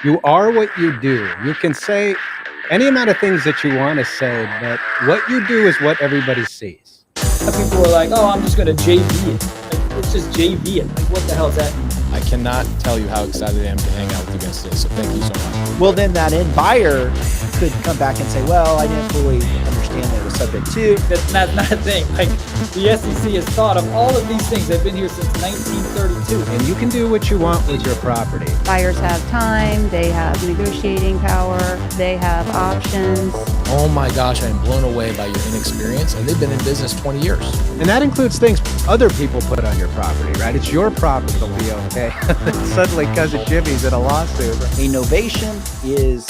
You are what you do. You can say any amount of things that you want to say, but what you do is what everybody sees. People are like, "Oh, I'm just gonna JV it." Like, it's just JV it. Like, what the hell is that mean? I cannot tell you how excited I am to hang out with you guys today. So thank you so much. Well, then that end buyer could come back and say, well, I didn't fully understand that it was subject to. That's not a thing. Like, the SEC has thought of all of these things. They've been here since 1932. And you can do what you want with your property. Buyers have time, they have negotiating power, they have options. Oh my gosh, I am blown away by your inexperience, and they've been in business 20 years. And that includes things other people put on your property, right? It's your property to be okay. Suddenly, Cousin Jimmy's in a lawsuit. A novation is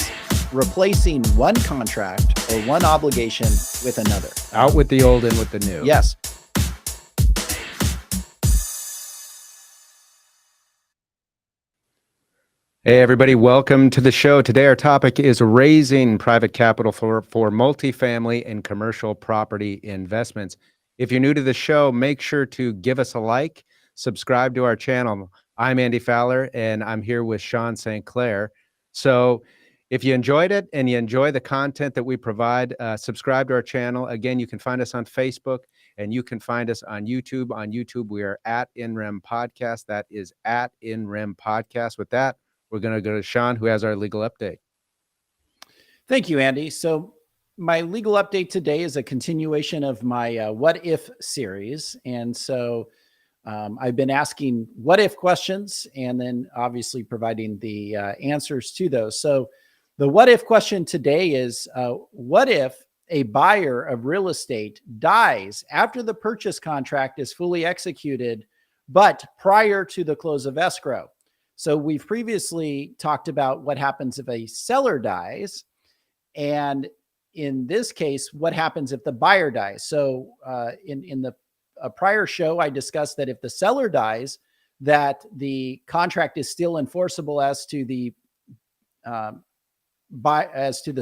replacing one contract or one obligation with another. Out with the old, in with the new. Yes. Hey, everybody, welcome to the show. Today, our topic is raising private capital for multifamily and commercial property investments. If you're new to the show, make sure to give us a like, subscribe to our channel. I'm Andy Fowler, and I'm here with Sean St. Clair. So if you enjoyed it and you enjoy the content that we provide, subscribe to our channel. Again, you can find us on Facebook, and you can find us on YouTube. On YouTube, we are at InRem Podcast. That is at InRem Podcast. With that, we're going to go to Sean, who has our legal update. Thank you, Andy. So my legal update today is a continuation of my What If series. And so I've been asking what if questions and then obviously providing the answers to those. So the what if question today is, what if a buyer of real estate dies after the purchase contract is fully executed, but prior to the close of escrow? So we've previously talked about what happens if a seller dies. And in this case, what happens if the buyer dies? So in the prior show, I discussed that if the seller dies, that the contract is still enforceable as to the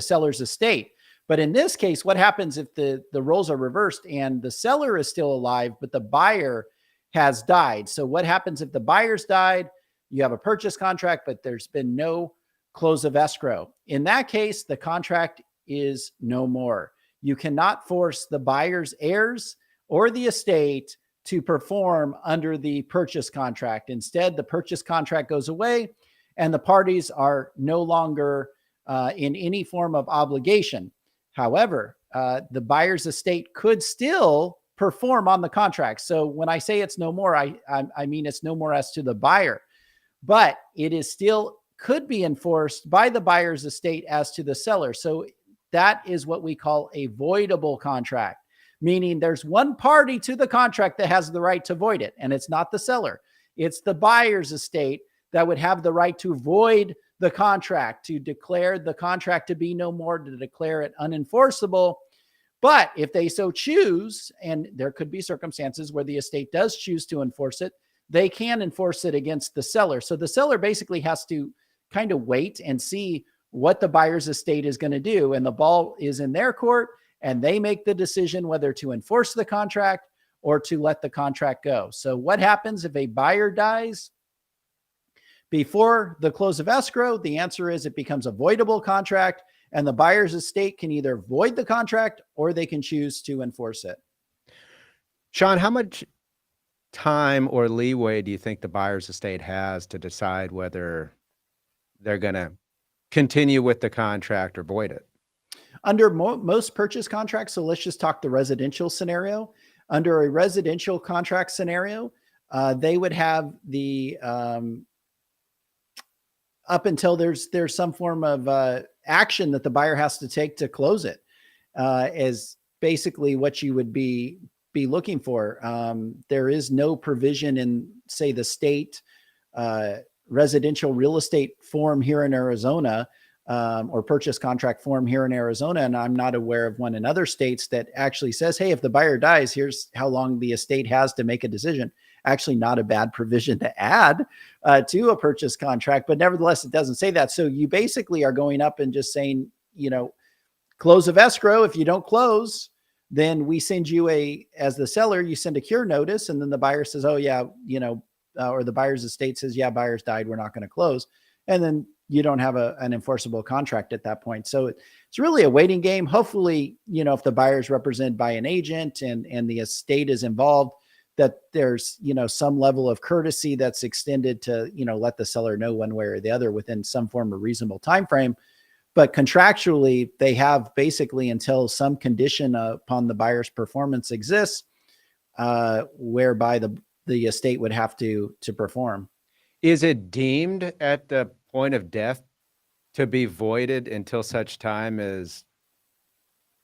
seller's estate. But in this case, what happens if the roles are reversed and the seller is still alive, but the buyer has died? So what happens if the buyer's died? You have a purchase contract, but there's been no close of escrow. In that case, the contract is no more. You cannot force the buyer's heirs or the estate to perform under the purchase contract. Instead, the purchase contract goes away and the parties are no longer in any form of obligation. However, the buyer's estate could still perform on the contract. So when I say it's no more, I mean it's no more as to the buyer. But it is still could be enforced by the buyer's estate as to the seller. So that is what we call a voidable contract, meaning there's one party to the contract that has the right to void it, and it's not the seller. It's the buyer's estate that would have the right to void the contract, to declare the contract to be no more, to declare it unenforceable. But if they so choose, and there could be circumstances where the estate does choose to enforce it, they can enforce it against the seller. So the seller basically has to kind of wait and see what the buyer's estate is going to do. And the ball is in their court, and they make the decision whether to enforce the contract or to let the contract go. So what happens if a buyer dies before the close of escrow? The answer is it becomes a voidable contract, and the buyer's estate can either void the contract or they can choose to enforce it. Sean, how much time or leeway do you think the buyer's estate has to decide whether they're going to continue with the contract or void it? Under most purchase contracts, so let's just talk the residential scenario. Under a residential contract scenario, they would have the up until there's some form of action that the buyer has to take to close it, is basically what you would be looking for. There is no provision in, say, the state residential real estate form here in Arizona, or purchase contract form here in Arizona, and I'm not aware of one in other states that actually says, hey, if the buyer dies, here's how long the estate has to make a decision. Actually, not a bad provision to add to a purchase contract, but nevertheless, it doesn't say that. So you basically are going up and just saying, close of escrow. If you don't close, then we send you as the seller, you send a cure notice, and then the buyer says, oh yeah, or the buyer's estate says, yeah, buyers died, we're not going to close. And then you don't have an enforceable contract at that point. So it's really a waiting game. Hopefully, if the buyer is represented by an agent and the estate is involved, that there's, some level of courtesy that's extended to, let the seller know one way or the other within some form of reasonable time frame. But contractually, they have basically until some condition upon the buyer's performance exists, whereby the estate would have to perform. Is it deemed at the point of death to be voided until such time as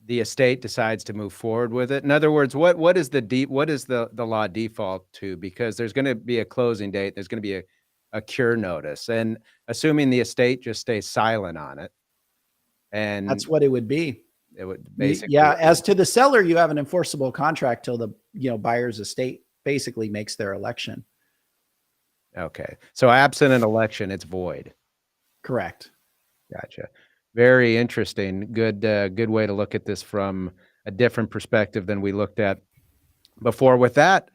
the estate decides to move forward with it? In other words, what is the law default to? Because there's going to be a closing date, there's going to be a cure notice, and assuming the estate just stays silent on it, and that's what it would be. It would basically, yeah. As to the seller, you have an enforceable contract till the buyer's estate basically makes their election. Okay, so absent an election, it's void. Correct. Gotcha. Very interesting. Good way to look at this from a different perspective than we looked at before. With that,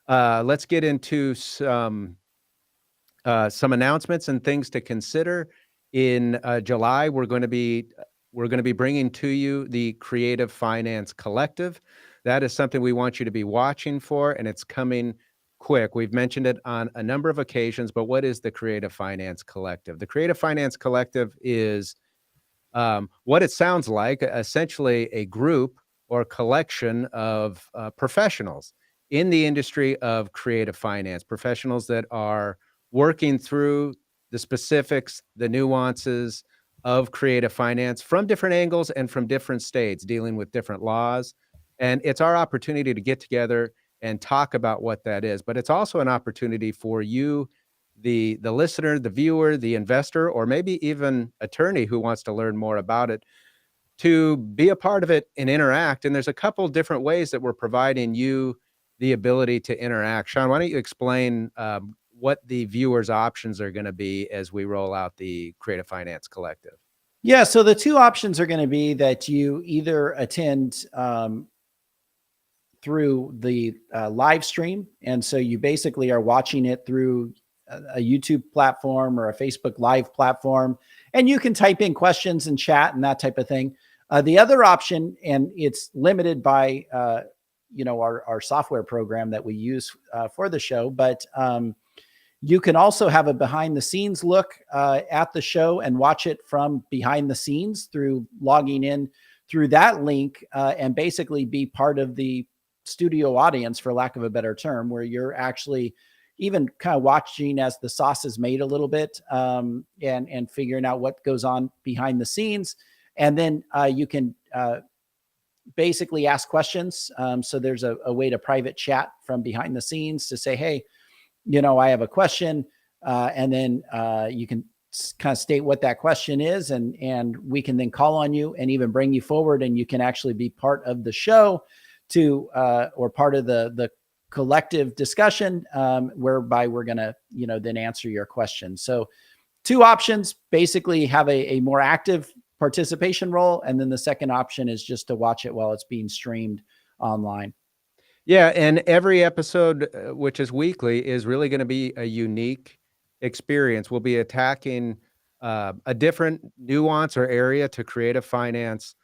let's get into some announcements and things to consider. In July, we're going to be bringing to you the Creative Finance Collective. That is something we want you to be watching for, and it's coming quick. We've mentioned it on a number of occasions, but what is the Creative Finance Collective? The Creative Finance Collective is what it sounds like, essentially a group or collection of professionals in the industry of creative finance, professionals that are working through the specifics, the nuances of creative finance from different angles and from different states, dealing with different laws. And it's our opportunity to get together and talk about what that is. But it's also an opportunity for you, the listener, the viewer, the investor, or maybe even attorney who wants to learn more about it, to be a part of it and interact. And there's a couple different ways that we're providing you the ability to interact. Sean, why don't you explain what the viewers' options are going to be as we roll out the Creative Finance Collective? Yeah, so the two options are going to be that you either attend through the live stream. And so you basically are watching it through a YouTube platform or a Facebook Live platform, and you can type in questions and chat and that type of thing. The other option, and it's limited by our software program that we use for the show, but you can also have a behind the scenes look at the show and watch it from behind the scenes through logging in through that link and basically be part of the studio audience, for lack of a better term, where you're actually even kind of watching as the sauce is made a little bit and figuring out what goes on behind the scenes. And then you can basically ask questions. So there's a way to private chat from behind the scenes to say, hey, I have a question. And then you can kind of state what that question is. And we can then call on you and even bring you forward, and you can actually be part of the show or part of the collective discussion, whereby we're going to, then answer your questions. So two options: basically have a more active participation role. And then the second option is just to watch it while it's being streamed online. Yeah. And every episode, which is weekly, is really going to be a unique experience. We'll be attacking a different nuance or area to creative finance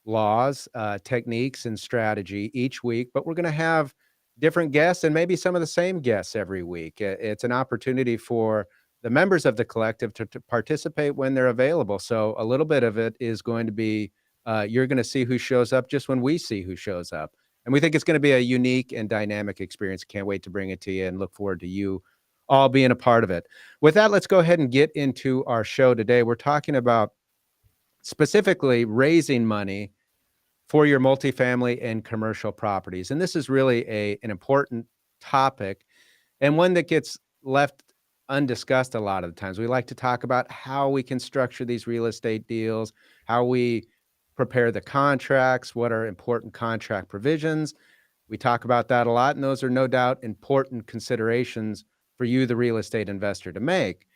laws, techniques, and strategy each week, but we're going to have different guests and maybe some of the same guests every week. It's an opportunity for the members of the collective to participate when they're available. So a little bit of it is going to be, you're going to see who shows up just when we see who shows up. And we think it's going to be a unique and dynamic experience. Can't wait to bring it to you and look forward to you all being a part of it. With that, let's go ahead and get into our show today. We're talking about specifically raising money for your multifamily and commercial properties. And this is really an important topic, and one that gets left undiscussed a lot of the times. We like to talk about how we can structure these real estate deals, how we prepare the contracts, what are important contract provisions. We talk about that a lot, and those are no doubt important considerations for you, the real estate investor, to make.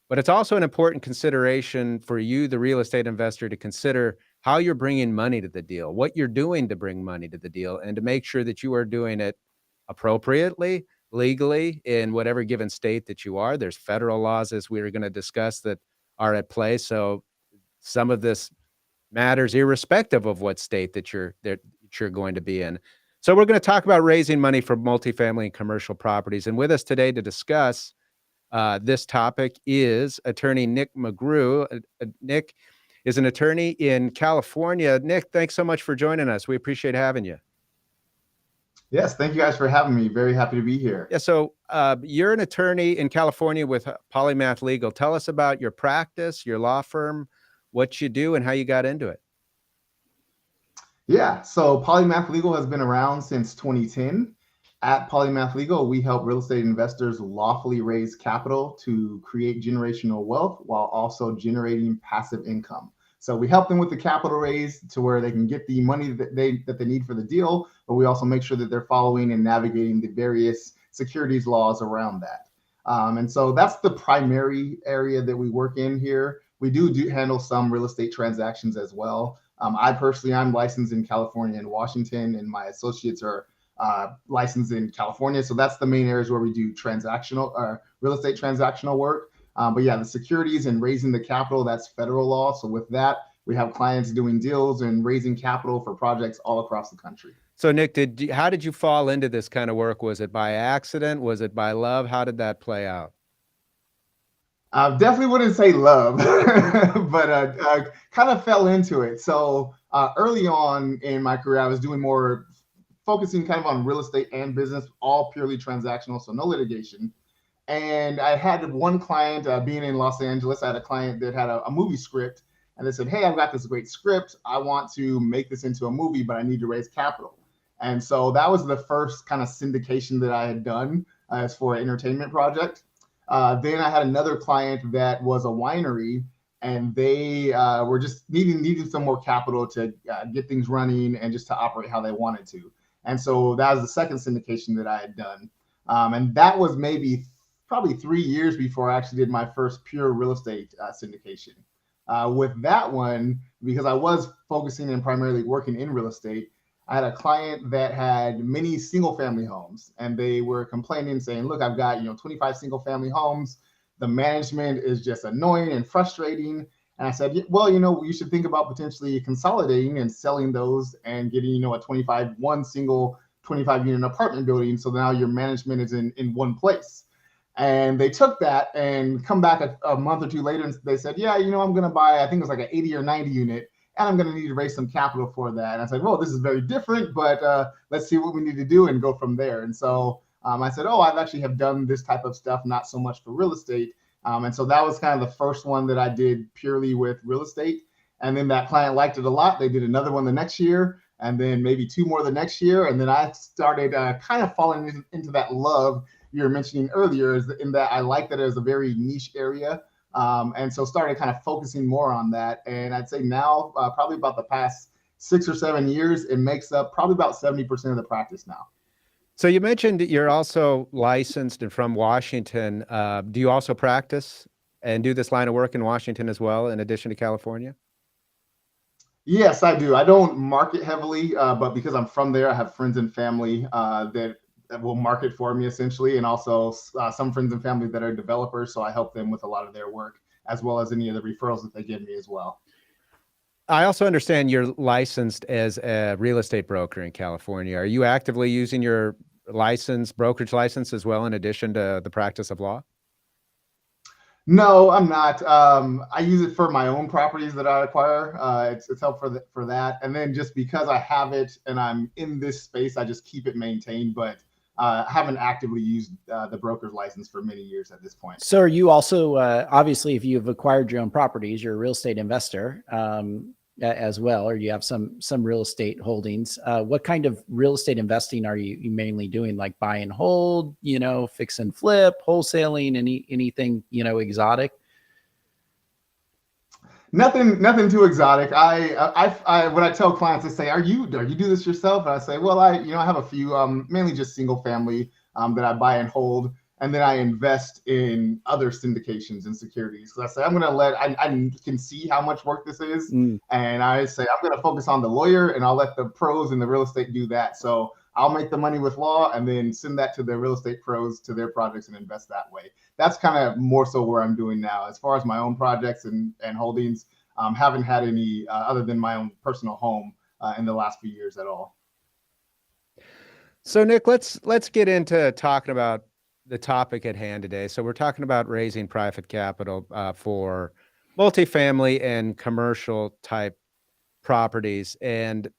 But it's also an important consideration for you, the real estate investor, to consider how you're bringing money to the deal, what you're doing to bring money to the deal, and to make sure that you are doing it appropriately, legally in whatever given state that you are. There's federal laws, as we are going to discuss, that are at play. So some of this matters irrespective of what state that you're going to be in. So we're going to talk about raising money for multifamily and commercial properties. And with us today to discuss this topic is attorney Nic McGrue. Nic is an attorney in California. Nic, thanks so much for joining us. We appreciate having you. Yes, thank you guys for having me. Very happy to be here. Yeah, so you're an attorney in California with Polymath Legal. Tell us about your practice, your law firm, what you do, and how you got into it. Yeah, so Polymath Legal has been around since 2010. At Polymath Legal, we help real estate investors lawfully raise capital to create generational wealth while also generating passive income. So we help them with the capital raise to where they can get the money that they need for the deal, but we also make sure that they're following and navigating the various securities laws around that. And so that's the primary area that we work in here. We do handle some real estate transactions as well. I'm licensed in California and Washington, and my associates are licensed in California. So that's the main areas where we do transactional real estate transactional work. But yeah, the securities and raising the capital, that's federal law. So with that, we have clients doing deals and raising capital for projects all across the country. So Nic, how did you fall into this kind of work? Was it by accident? Was it by love? How did that play out? I definitely wouldn't say love, but kind of fell into it. So early on in my career, I was doing more focusing kind of on real estate and business, all purely transactional, so no litigation. And I had one client being in Los Angeles. I had a client that had a movie script, and they said, "Hey, I've got this great script. I want to make this into a movie, but I need to raise capital." And so that was the first kind of syndication that I had done as for an entertainment project. Then I had another client that was a winery, and they were just needing some more capital to get things running and just to operate how they wanted to. And so that was the second syndication that I had done. And that was probably 3 years before I actually did my first pure real estate syndication. With that one, because I was focusing and primarily working in real estate, I had a client that had many single family homes, and they were complaining saying, "Look, I've got 25 single family homes. The management is just annoying and frustrating." And I said, "Well, you should think about potentially consolidating and selling those and getting one single 25 unit apartment building, so now your management is in one place." And they took that and come back a month or two later, and they said, "Yeah, I'm going to buy, I think it was like an 80 or 90 unit, and I'm going to need to raise some capital for that." And I said, "Well, this is very different, but let's see what we need to do and go from there." And so I said, "Oh, I've actually have done this type of stuff, not so much for real estate." And so that was kind of the first one that I did purely with real estate. And then that client liked it a lot. They did another one the next year, and then maybe two more the next year. And then I started kind of falling into that love you were mentioning earlier, in that I like that it was a very niche area. And so started kind of focusing more on that. And I'd say now, probably about the past 6 or 7 years, it makes up probably about 70% of the practice now. So you mentioned that you're also licensed and from Washington. Do you also practice and do this line of work in Washington as well, in addition to California? Yes, I do. I don't market heavily, but because I'm from there, I have friends and family that will market for me essentially, and also some friends and family that are developers. So I help them with a lot of their work, as well as any of the referrals that they give me as well. I also understand you're licensed as a real estate broker in California. Are you actively using your brokerage license as well, in addition to the practice of law? No, I'm not. I use it for my own properties that I acquire. It's helpful for that. And then just because I have it and I'm in this space, I just keep it maintained, but haven't actively used the broker's license for many years at this point. So are you also, obviously, if you've acquired your own properties, you're a real estate investor as well, or you have some real estate holdings. What kind of real estate investing are you mainly doing? Like buy and hold, fix and flip, wholesaling, anything, exotic? Nothing too exotic. When I tell clients, they say, "Are you do this yourself?" And I say, "Well, I have a few, mainly just single family that I buy and hold, and then I invest in other syndications and securities." So I say, I can see how much work this is, and I say I'm going to focus on the lawyer, and I'll let the pros in the real estate do that. So I'll make the money with law and then send that to the real estate pros to their projects and invest that way. That's kind of more so where I'm doing now. As far as my own projects and holdings, haven't had any other than my own personal home in the last few years at all. So Nick, let's get into talking about the topic at hand today. So we're talking about raising private capital for multifamily and commercial type properties. And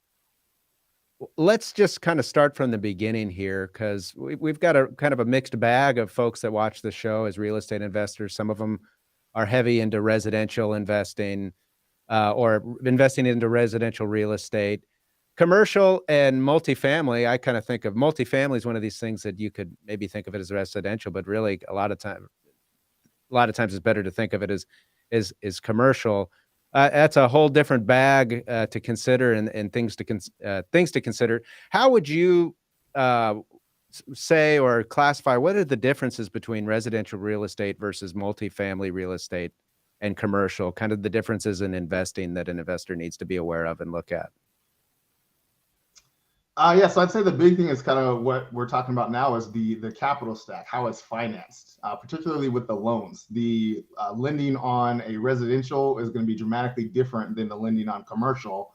let's just kind of start from the beginning here, because we've got a kind of a mixed bag of folks that watch the show as real estate investors. Some of them are heavy into residential investing or investing into residential real estate. Commercial and multifamily, I kind of think of multifamily as one of these things that you could maybe think of it as residential, but really a lot of times it's better to think of it as commercial. That's a whole different bag to consider and things to consider. How would you say or classify what are the differences between residential real estate versus multifamily real estate and commercial? Kind of the differences in investing that an investor needs to be aware of and look at. So I'd say the big thing is kind of what we're talking about now is the capital stack, how it's financed, particularly with the loans. The lending on a residential is going to be dramatically different than the lending on commercial.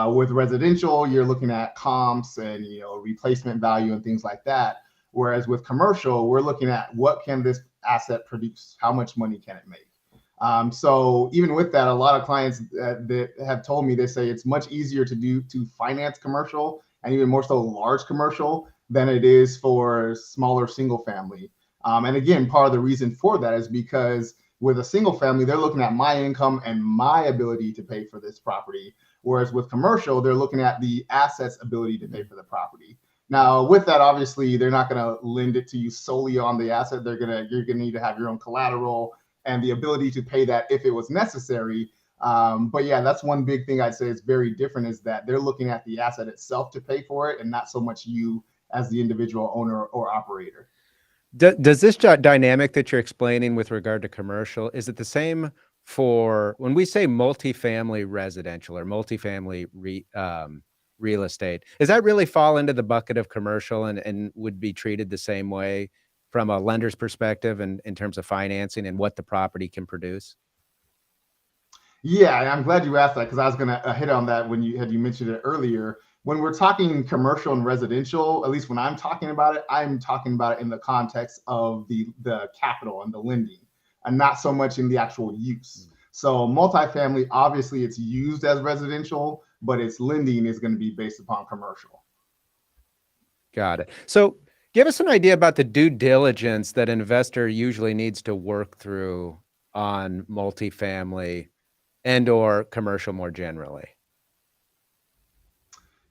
With residential, you're looking at comps and replacement value and things like that. Whereas with commercial, we're looking at what can this asset produce? How much money can it make? So even with that, a lot of clients that have told me, they say it's much easier to finance commercial and even more so large commercial than it is for smaller single family. And again, part of the reason for that is because with a single family, they're looking at my income and my ability to pay for this property. Whereas with commercial, they're looking at the asset's ability to pay for the property. Now, with that, obviously, they're not going to lend it to you solely on the asset. You're going to need to have your own collateral and the ability to pay that if it was necessary. But yeah, that's one big thing I'd say is very different, is that they're looking at the asset itself to pay for it and not so much you as the individual owner or operator. Does this dynamic that you're explaining with regard to commercial, is it the same for when we say multifamily residential or multifamily real estate? Does that really fall into the bucket of commercial and would be treated the same way from a lender's perspective and in terms of financing and what the property can produce? Yeah, and I'm glad you asked that, because I was going to hit on that when you mentioned it earlier. When we're talking commercial and residential, at least when I'm talking about it, I'm talking about it in the context of the capital and the lending, and not so much in the actual use. So multifamily, obviously it's used as residential, but its lending is going to be based upon commercial. Got it. So give us an idea about the due diligence that an investor usually needs to work through on multifamily and or commercial more generally.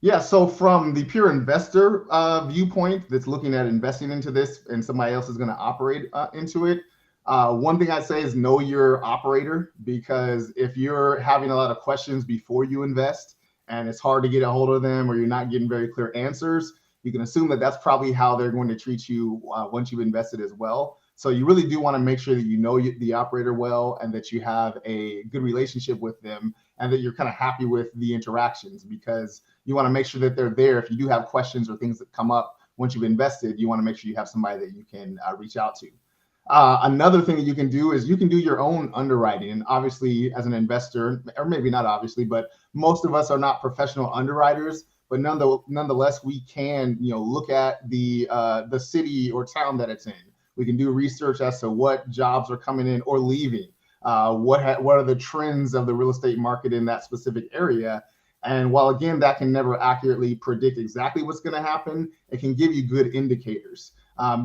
Yeah, so from the pure investor viewpoint that's looking at investing into this and somebody else is going to operate into it, one thing I'd say is know your operator, because if you're having a lot of questions before you invest and it's hard to get a hold of them or you're not getting very clear answers, you can assume that that's probably how they're going to treat you once you've invested as well. So you really do want to make sure that you know the operator well and that you have a good relationship with them and that you're kind of happy with the interactions, because you want to make sure that they're there. If you do have questions or things that come up once you've invested, you want to make sure you have somebody that you can reach out to. Another thing that you can do is you can do your own underwriting. And obviously, as an investor, or maybe not obviously, but most of us are not professional underwriters. But nonetheless, we can look at the city or town that it's in. We can do research as to what jobs are coming in or leaving. What are the trends of the real estate market in that specific area? And while again, that can never accurately predict exactly what's going to happen, it can give you good indicators.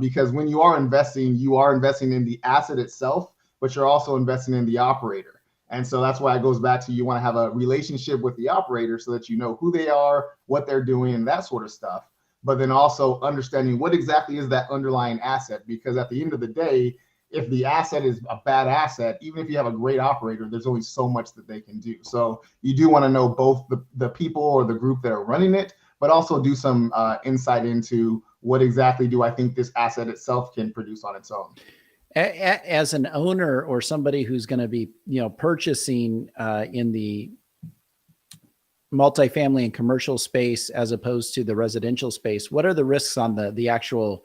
Because when you are investing in the asset itself, but you're also investing in the operator. And so that's why it goes back to, you want to have a relationship with the operator so that you know who they are, what they're doing, and that sort of stuff. But then also understanding what exactly is that underlying asset, because at the end of the day, if the asset is a bad asset, even if you have a great operator, there's only so much that they can do. So you do want to know both the people or the group that are running it, but also do some insight into what exactly do I think this asset itself can produce on its own. As an owner or somebody who's going to be, purchasing in the multifamily and commercial space as opposed to the residential space, what are the risks on the actual,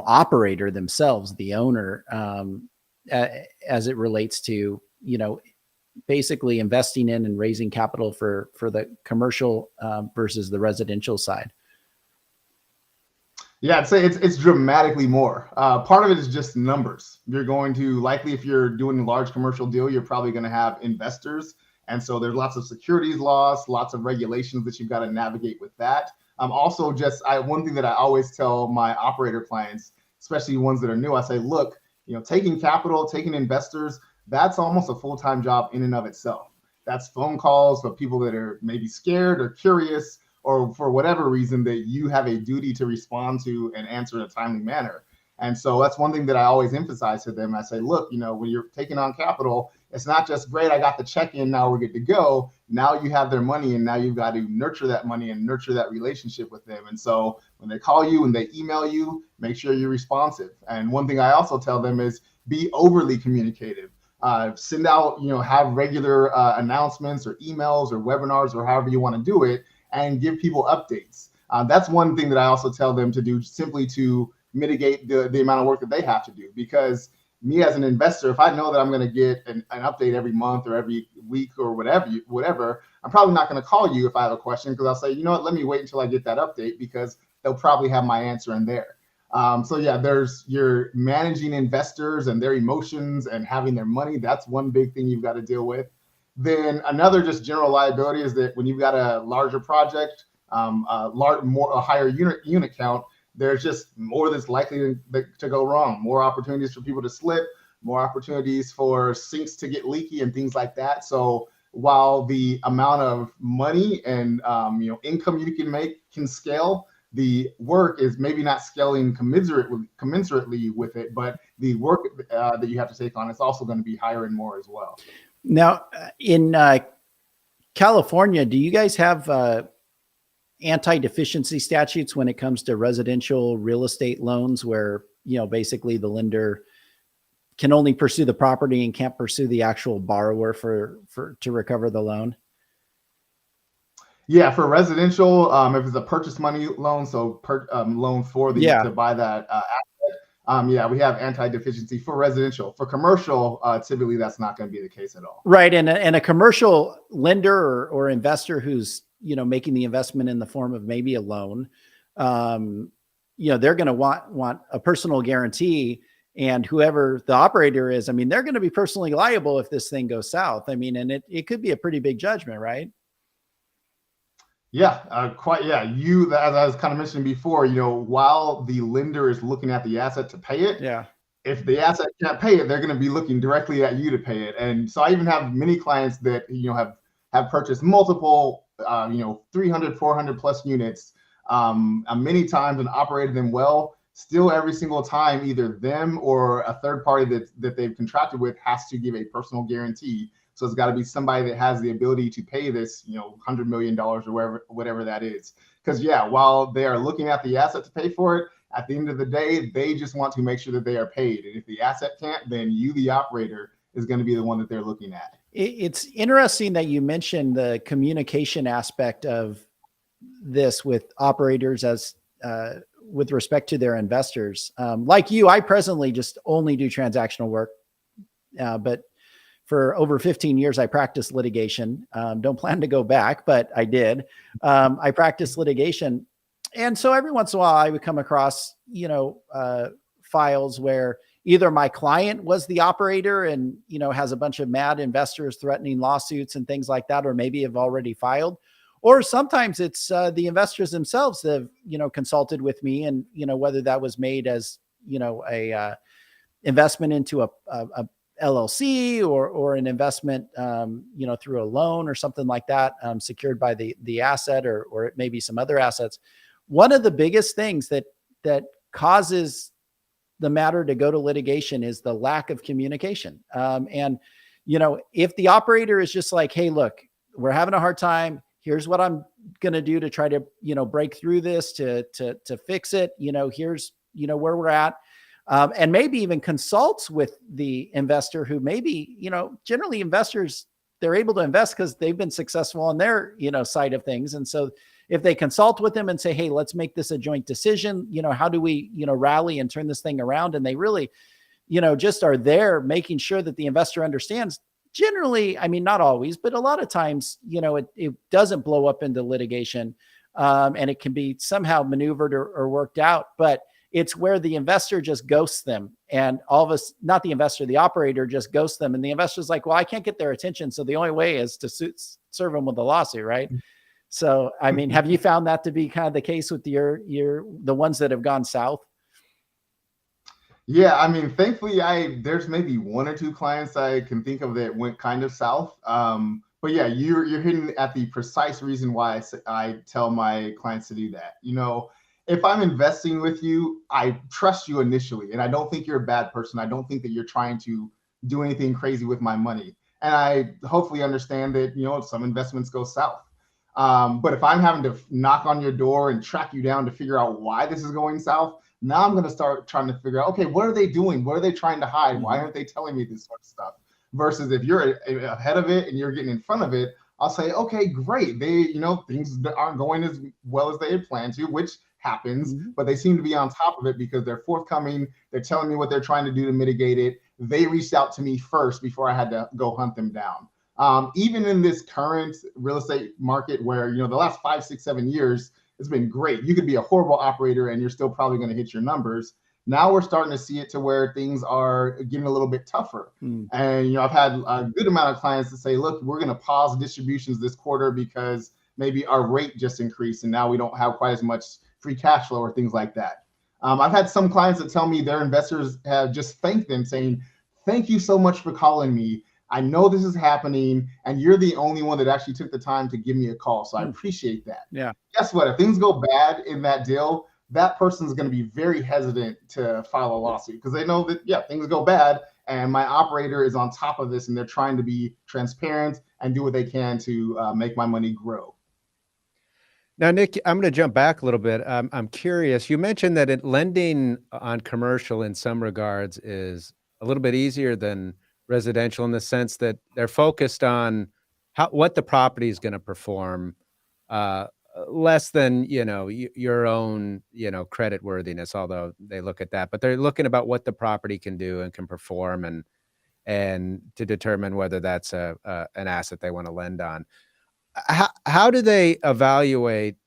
operator themselves, the owner, as it relates to, basically investing in and raising capital for the commercial versus the residential side? Yeah, I'd say it's dramatically more. Part of it is just numbers. You're going to likely, if you're doing a large commercial deal, you're probably going to have investors. And so there's lots of securities laws, lots of regulations that you've got to navigate with that. Also, one thing that I always tell my operator clients, especially ones that are new, I say, look, taking capital, taking investors, that's almost a full-time job in and of itself. That's phone calls for people that are maybe scared or curious, or for whatever reason that you have a duty to respond to and answer in a timely manner. And so that's one thing that I always emphasize to them. I say, look, when you're taking on capital, it's not just great, I got the check in, now we're good to go. Now you have their money, and now you've got to nurture that money and nurture that relationship with them. And so when they call you and they email you, make sure you're responsive. And one thing I also tell them is be overly communicative. Send out, have regular announcements or emails or webinars or however you want to do it, and give people updates. That's one thing that I also tell them to do, simply to mitigate the amount of work that they have to do. Because me as an investor, if I know that I'm going to get an update every month or every week or whatever, I'm probably not going to call you if I have a question, because I'll say, you know what, let me wait until I get that update, because they'll probably have my answer in there. So yeah, you're managing investors and their emotions and having their money. That's one big thing you've got to deal with. Then another just general liability is that when you've got a larger project, a higher unit count, there's just more that's likely to go wrong, more opportunities for people to slip, more opportunities for sinks to get leaky and things like that. So while the amount of money and income you can make can scale, the work is maybe not scaling commensurately with it, but the work that you have to take on is also going to be higher and more as well. Now, in California, do you guys have anti-deficiency statutes when it comes to residential real estate loans, where, basically the lender can only pursue the property and can't pursue the actual borrower to recover the loan? Yeah, for residential, if it's a purchase money loan, so loan for to buy that asset, we have anti-deficiency for residential. For commercial, typically that's not going to be the case at all. Right, and a commercial lender or investor who's making the investment in the form of maybe a loan, they're going to want a personal guarantee, and whoever the operator is, they're going to be personally liable if this thing goes south. And it could be a pretty big judgment, right? Yeah, quite. Yeah, as I was kind of mentioning before, while the lender is looking at the asset to pay it, if the asset can't pay it, they're going to be looking directly at you to pay it. And so I even have many clients that have purchased multiple 300, 400 plus units many times and operated them well. Still, every single time, either them or a third party that they've contracted with has to give a personal guarantee. So it's got to be somebody that has the ability to pay this, $100 million or whatever that is. Because while they are looking at the asset to pay for it, at the end of the day, they just want to make sure that they are paid. And if the asset can't, then you, the operator, is going to be the one that they're looking at. It's interesting that you mentioned the communication aspect of this with operators as with respect to their investors. Like you, I presently just only do transactional work, but for over 15 years, I practiced litigation. Don't plan to go back, but I did. I practiced litigation. And so every once in a while I would come across, files where either my client was the operator and, has a bunch of mad investors threatening lawsuits and things like that, or maybe have already filed, or sometimes it's the investors themselves that have, consulted with me, and, whether that was made as, a investment into a LLC or an investment, through a loan or something like that, secured by the asset, or it may be some other assets. One of the biggest things that causes the matter to go to litigation is the lack of communication. And if the operator is just like, hey, look, we're having a hard time. Here's what I'm going to do to try to, break through this, to fix it. Here's, where we're at. And maybe even consults with the investor, who maybe, generally investors they're able to invest because they've been successful on their, side of things. And so if they consult with them and say, hey, let's make this a joint decision, how do we, rally and turn this thing around? And they really, just are there making sure that the investor understands. Generally, I mean, not always, but a lot of times, it doesn't blow up into litigation, and it can be somehow maneuvered or worked out. But it's where the investor just ghosts them, and all of us, not the investor, the operator just ghosts them. And the investor's like, well, I can't get their attention. So the only way is to serve them with a lawsuit, right? So, I mean, have you found that to be kind of the case with the ones that have gone south? Yeah, I mean, thankfully, there's maybe one or two clients I can think of that went kind of south. But yeah, you're hitting at the precise reason why I tell my clients to do that. If I'm investing with you, I trust you initially, and I don't think you're a bad person. I don't think that you're trying to do anything crazy with my money. And I hopefully understand that, some investments go south. But if I'm having to knock on your door and track you down to figure out why this is going south, now I'm going to start trying to figure out, okay, what are they doing? What are they trying to hide? Why aren't they telling me this sort of stuff? Versus if you're ahead of it and you're getting in front of it, I'll say, okay, great. Things aren't going as well as they had planned to, which happens, but they seem to be on top of it because they're forthcoming. They're telling me what they're trying to do to mitigate it. They reached out to me first before I had to go hunt them down. Even in this current real estate market where, the last 5, 6, 7 years, it's been great. You could be a horrible operator and you're still probably going to hit your numbers. Now we're starting to see it to where things are getting a little bit tougher. And, I've had a good amount of clients that say, look, we're going to pause distributions this quarter because maybe our rate just increased and now we don't have quite as much free cash flow or things like that. I've had some clients that tell me their investors have just thanked them saying, thank you so much for calling me. I know this is happening and you're the only one that actually took the time to give me a call. So I appreciate that. Yeah. Guess what? If things go bad in that deal, that person's going to be very hesitant to file a lawsuit because they know that, things go bad and my operator is on top of this and they're trying to be transparent and do what they can to make my money grow. Now, Nic, I'm going to jump back a little bit. I'm curious. You mentioned that lending on commercial in some regards is a little bit easier than residential in the sense that they're focused on what the property is going to perform, less than, your own, credit worthiness, although they look at that, but they're looking about what the property can do and can perform and to determine whether that's an asset they want to lend on. How do they evaluate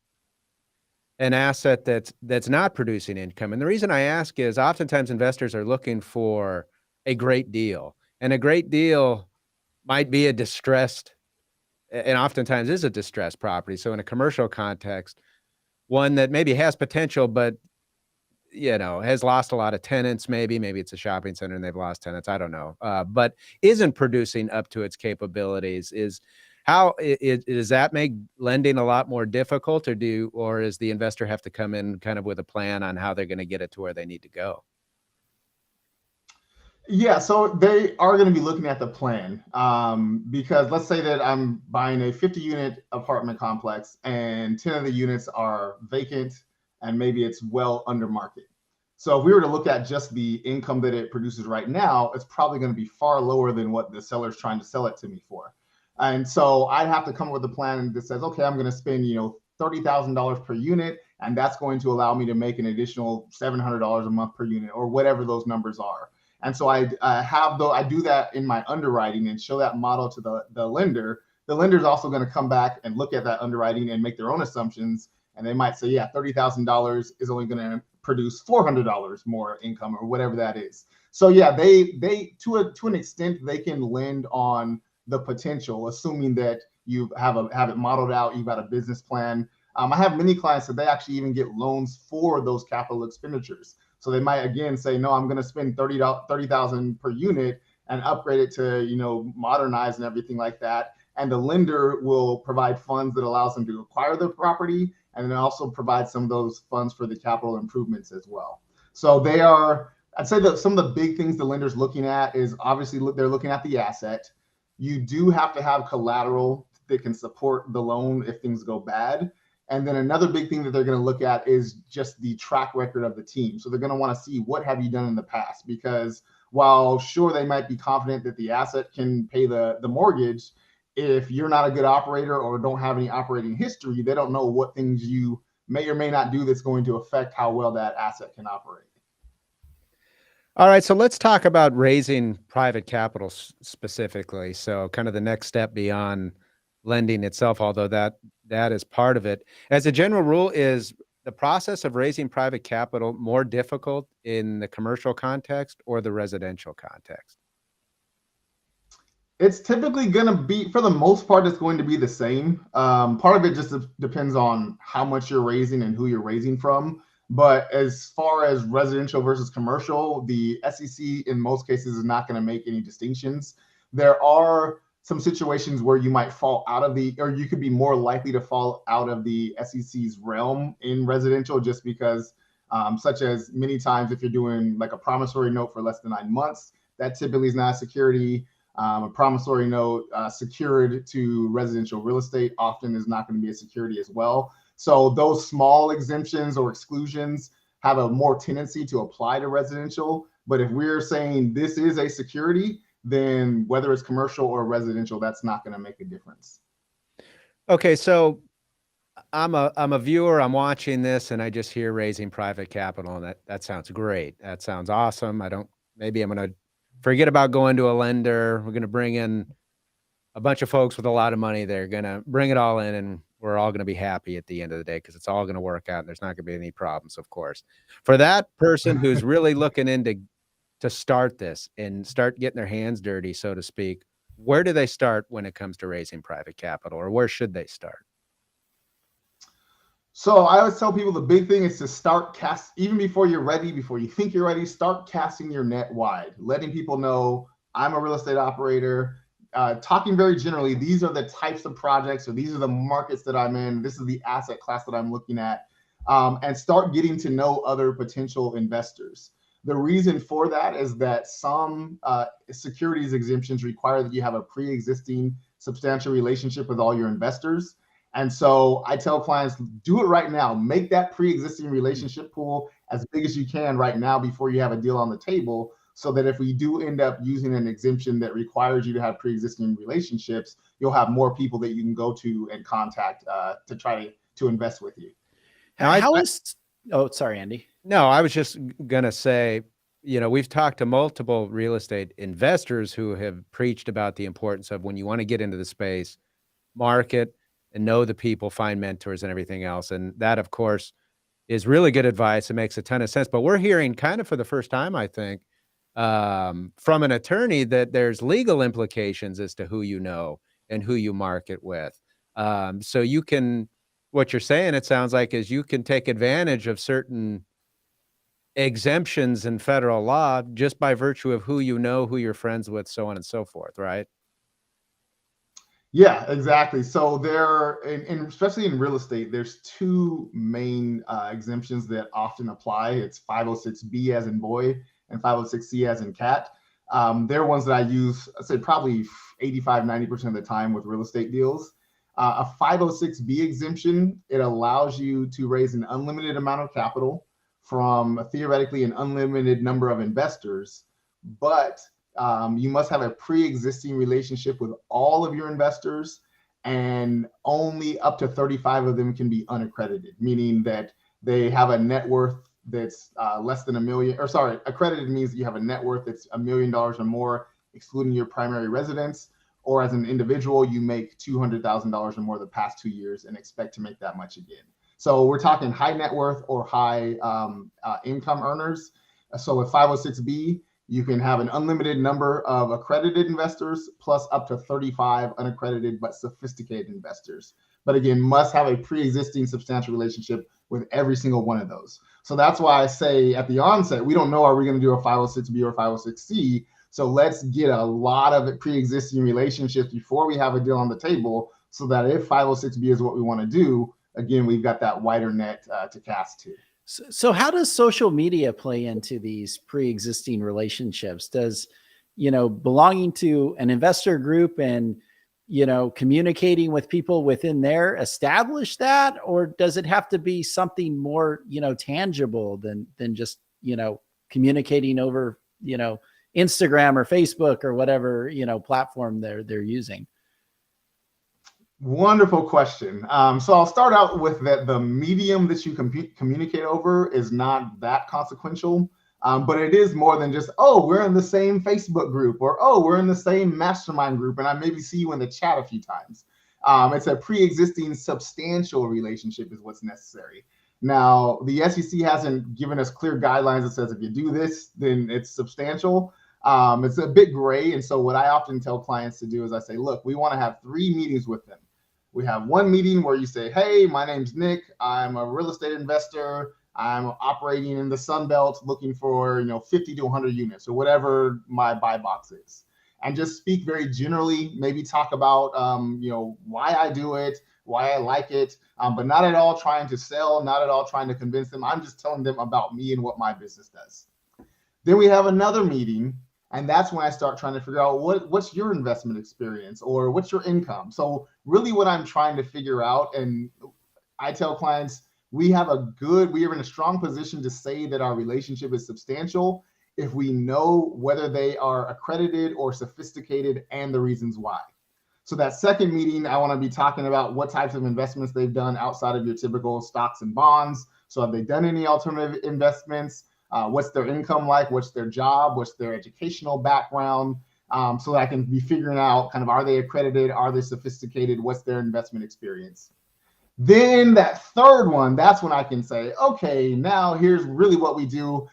an asset that's not producing income? And the reason I ask is oftentimes investors are looking for a great deal. And a great deal might be a distressed, and oftentimes is a distressed property. So in a commercial context, one that maybe has potential, but, has lost a lot of tenants, maybe it's a shopping center and they've lost tenants. I don't know. But isn't producing up to its capabilities. Does that make lending a lot more difficult or does the investor have to come in kind of with a plan on how they're going to get it to where they need to go? Yeah, so they are going to be looking at the plan because let's say that I'm buying a 50-unit apartment complex and 10 of the units are vacant and maybe it's well under market. So if we were to look at just the income that it produces right now, it's probably going to be far lower than what the seller's trying to sell it to me for. And so I'd have to come up with a plan that says, okay, I'm going to spend, $30,000 per unit, and that's going to allow me to make an additional $700 a month per unit or whatever those numbers are. And so I do that in my underwriting and show that model to the lender. The lender's also going to come back and look at that underwriting and make their own assumptions. And they might say, yeah, $30,000 is only going to produce $400 more income or whatever that is. So yeah, they to an extent they can lend on the potential, assuming that you have it modeled out, you've got a business plan. I have many clients that they actually even get loans for those capital expenditures. So they might again say, no, I'm going to spend $30,000 per unit and upgrade it to, modernize and everything like that. And the lender will provide funds that allows them to acquire the property and then also provide some of those funds for the capital improvements as well. So I'd say that some of the big things the lender's looking at is obviously they're looking at the asset. You do have to have collateral that can support the loan if things go bad. And then another big thing that they're going to look at is just the track record of the team. So they're going to want to see what have you done in the past, because while sure they might be confident that the asset can pay the mortgage, if you're not a good operator or don't have any operating history, they don't know what things you may or may not do that's going to affect how well that asset can operate. All right, so let's talk about raising private capital specifically. So kind of the next step beyond lending itself, although that is part of it. As a general rule, is the process of raising private capital more difficult in the commercial context or the residential context? It's typically going to be, for the most part, it's going to be the same. Part of it just depends on how much you're raising and who you're raising from. But as far as residential versus commercial, the SEC in most cases is not going to make any distinctions. There are some situations where you might fall out of or you could be more likely to fall out of the SEC's realm in residential, just because, such as many times if you're doing like a promissory note for less than 9 months, that typically is not a security. A promissory note secured to residential real estate often is not going to be a security as well. So those small exemptions or exclusions have a more tendency to apply to residential. But if we're saying this is a security, then whether it's commercial or residential, that's not going to make a difference. Okay, so I'm a viewer, I'm watching this, and I just hear raising private capital, and that sounds great. That sounds awesome. Maybe I'm going to forget about going to a lender. We're going to bring in a bunch of folks with a lot of money. They're going to bring it all in, and we're all going to be happy at the end of the day because it's all going to work out and there's not going to be any problems, of course. For that person who's really looking to start this and start getting their hands dirty, so to speak, where do they start when it comes to raising private capital, or where should they start? So I always tell people the big thing is to start even before you're ready, before you think you're ready, start casting your net wide, letting people know I'm a real estate operator, talking very generally, these are the types of projects, or these are the markets that I'm in, this is the asset class that I'm looking at, and start getting to know other potential investors. The reason for that is that some securities exemptions require that you have a pre-existing substantial relationship with all your investors. And so I tell clients, do it right now. Make that pre-existing relationship pool as big as you can right now before you have a deal on the table, so that if we do end up using an exemption that requires you to have pre-existing relationships, you'll have more people that you can go to and contact to try to invest with you. Now, Oh, sorry, Andy. No, I was just going to say, we've talked to multiple real estate investors who have preached about the importance of, when you want to get into the space, market and know the people, find mentors and everything else. And that, of course, is really good advice. It makes a ton of sense. But we're hearing kind of for the first time, I think, from an attorney that there's legal implications as to who you know and who you market with. So what you're saying, it sounds like, is you can take advantage of certain exemptions in federal law just by virtue of who you know, who you're friends with, so on and so forth, right? Yeah, exactly. So especially in real estate, there's two main exemptions that often apply. It's 506B as in boy and 506C as in cat. They're ones that I use, I'd say probably 85-90% of the time with real estate deals. A 506B exemption, it allows you to raise an unlimited amount of capital from theoretically an unlimited number of investors, but you must have a pre-existing relationship with all of your investors, and only up to 35 of them can be unaccredited, meaning that they have a net worth that's less than $1 million, or sorry, accredited means that you have a net worth that's $1 million or more, excluding your primary residence, or as an individual, you make $200,000 or more the past 2 years and expect to make that much again. So we're talking high net worth or high income earners. So with 506B, you can have an unlimited number of accredited investors plus up to 35 unaccredited but sophisticated investors. But again, must have a pre-existing substantial relationship with every single one of those. So that's why I say at the onset, we don't know, are we going to do a 506B or 506C? So let's get a lot of pre-existing relationships before we have a deal on the table, so that if 506B is what we want to do, again, we've got that wider net to cast to. So how does social media play into these pre-existing relationships? Does, belonging to an investor group and, communicating with people within there establish that? Or does it have to be something more, tangible than just, communicating over, Instagram or Facebook or whatever, platform they're using? Wonderful question. So I'll start out with that the medium that you communicate over is not that consequential, but it is more than just, oh, we're in the same Facebook group, or oh, we're in the same mastermind group, and I maybe see you in the chat a few times. It's a pre-existing substantial relationship is what's necessary. Now, the SEC hasn't given us clear guidelines that says if you do this, then it's substantial. It's a bit gray. And so what I often tell clients to do is I say, look, we want to have 3 meetings with them. We have one meeting where you say, hey, my name's Nick. I'm a real estate investor. I'm operating in the Sun Belt looking for 50 to 100 units or whatever my buy box is. And just speak very generally, maybe talk about why I do it, why I like it, but not at all trying to sell, not at all trying to convince them. I'm just telling them about me and what my business does. Then we have another meeting, and that's when I start trying to figure out what's your investment experience or what's your income. So really what I'm trying to figure out, and I tell clients, we are in a strong position to say that our relationship is substantial if we know whether they are accredited or sophisticated and the reasons why. So that second meeting, I want to be talking about what types of investments they've done outside of your typical stocks and bonds. So have they done any alternative investments? What's their income like? What's their job? What's their educational background? So that I can be figuring out kind of, are they accredited? Are they sophisticated? What's their investment experience? Then that third one, that's when I can say, okay, now here's really what we do.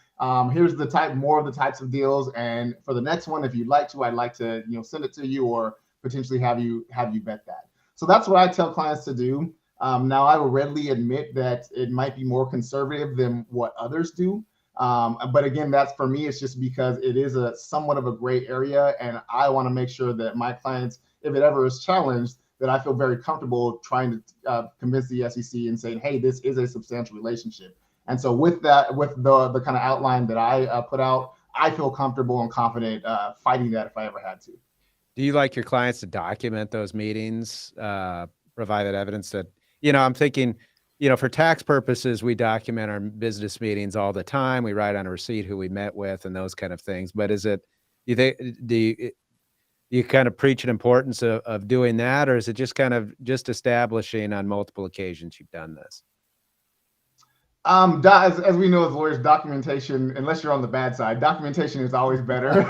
Here's more of the types of deals. And for the next one, if you'd like to, I'd like to send it to you or potentially have you bet that. So that's what I tell clients to do. Now I will readily admit that it might be more conservative than what others do. But again, that's for me, it's just because it is somewhat of a gray area. And I want to make sure that my clients, if it ever is challenged, that I feel very comfortable trying to convince the SEC and saying, hey, this is a substantial relationship. And so with that, with the kind of outline that I put out, I feel comfortable and confident fighting that if I ever had to. Do you like your clients to document those meetings, provide that evidence that, I'm thinking, for tax purposes, we document our business meetings all the time. We write on a receipt who we met with and those kind of things. But do you kind of preach an importance of doing that, or is it just kind of establishing on multiple occasions you've done this? As we know as lawyers, documentation, unless you're on the bad side, documentation is always better.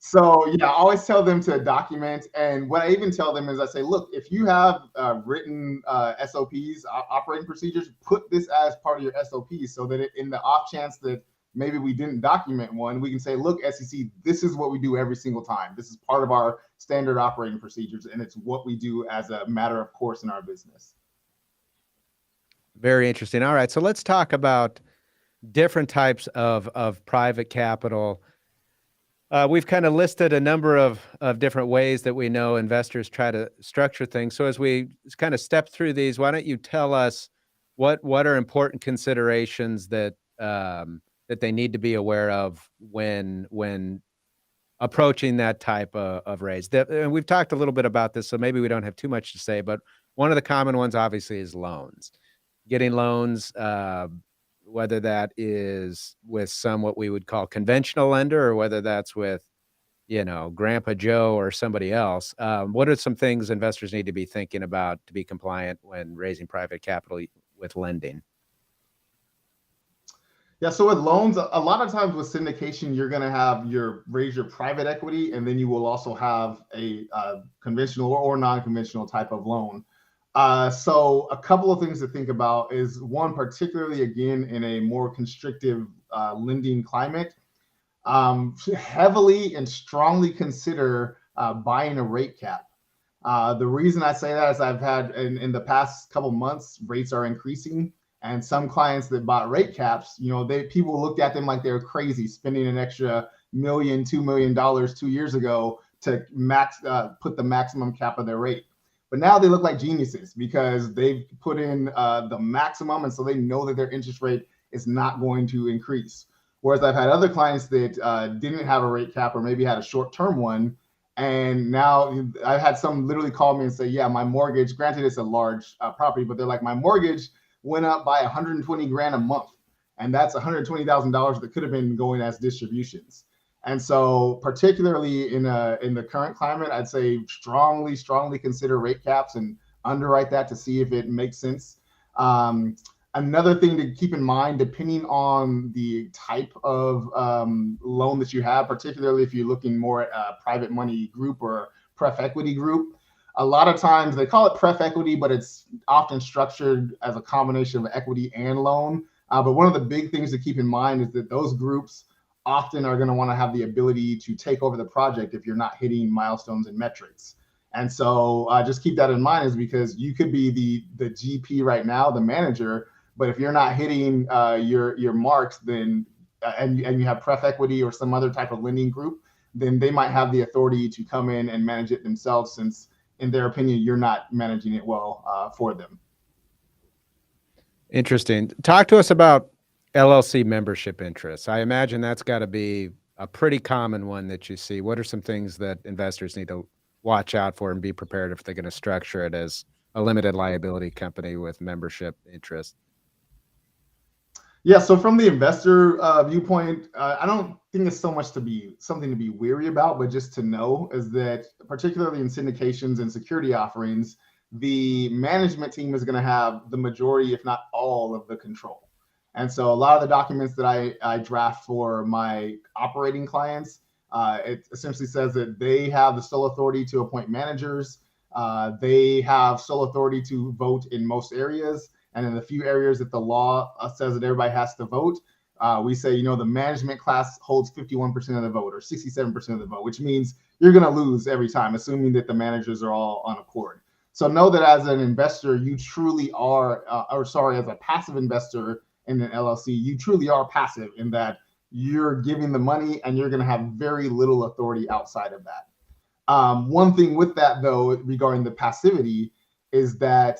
So yeah, I always tell them to document. And what I even tell them is I say, look, if you have written SOPs, operating procedures, put this as part of your SOPs so that in the off chance that maybe we didn't document one, we can say, look, SEC, this is what we do every single time. This is part of our standard operating procedures, and it's what we do as a matter of course in our business. Very interesting. All right, so let's talk about different types of private capital. We've kind of listed a number of different ways that we know investors try to structure things. So as we kind of step through these, why don't you tell us what are important considerations that they need to be aware of when approaching that type of raise? And we've talked a little bit about this, so maybe we don't have too much to say, but one of the common ones obviously is loans. Getting loans, whether that is with what we would call conventional lender, or whether that's with, Grandpa Joe or somebody else. What are some things investors need to be thinking about to be compliant when raising private capital with lending? Yeah, so with loans, a lot of times with syndication, you're going to raise your private equity, and then you will also have a conventional or non-conventional type of loan. So a couple of things to think about is one, particularly again in a more constrictive lending climate, heavily and strongly consider buying a rate cap. The reason I say that is I've had in the past couple months, rates are increasing, and some clients that bought rate caps, people looked at them like they were crazy, spending an extra $1 million, $2 million 2 years ago to put the maximum cap of their rate. But now they look like geniuses because they've put in the maximum, and so they know that their interest rate is not going to increase. Whereas I've had other clients that didn't have a rate cap or maybe had a short-term one, and now I've had some literally call me and say, yeah, my mortgage, granted it's a large property, but they're like, my mortgage went up by 120 grand a month, and that's $120,000 that could have been going as distributions. And so particularly in the current climate, I'd say strongly consider rate caps and underwrite that to see if it makes sense. Another thing to keep in mind, depending on the type of loan that you have, particularly if you're looking more at a private money group or pref equity group, a lot of times they call it pref equity, but it's often structured as a combination of equity and loan. But one of the big things to keep in mind is that those groups often are going to want to have the ability to take over the project if you're not hitting milestones and metrics. And so just keep that in mind, is because you could be the GP right now, the manager, but if you're not hitting your marks, then and you have pref equity or some other type of lending group, then they might have the authority to come in and manage it themselves, since in their opinion you're not managing it well for them. Interesting. Talk to us about LLC membership interests. I imagine that's got to be a pretty common one that you see. What are some things that investors need to watch out for and be prepared if they're going to structure it as a limited liability company with membership interest? Yeah, so from the investor viewpoint, I don't think it's so much something to be weary about, but just to know is that particularly in syndications and security offerings, the management team is going to have the majority, if not all, of the control. And so a lot of the documents that I draft for my operating clients, it essentially says that they have the sole authority to appoint managers. They have sole authority to vote in most areas. And in the few areas that the law says that everybody has to vote, we say, the management class holds 51% of the vote or 67% of the vote, which means you're going to lose every time, assuming that the managers are all on accord. So know that as an investor, you truly are, as a passive investor in an LLC, you truly are passive in that you're giving the money and you're going to have very little authority outside of that. One thing with that, though, regarding the passivity is that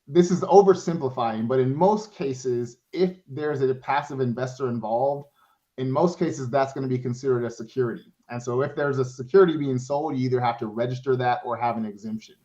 this is oversimplifying, but in most cases, if there's a passive investor involved, in most cases, that's going to be considered a security. And so if there's a security being sold, you either have to register that or have an exemption.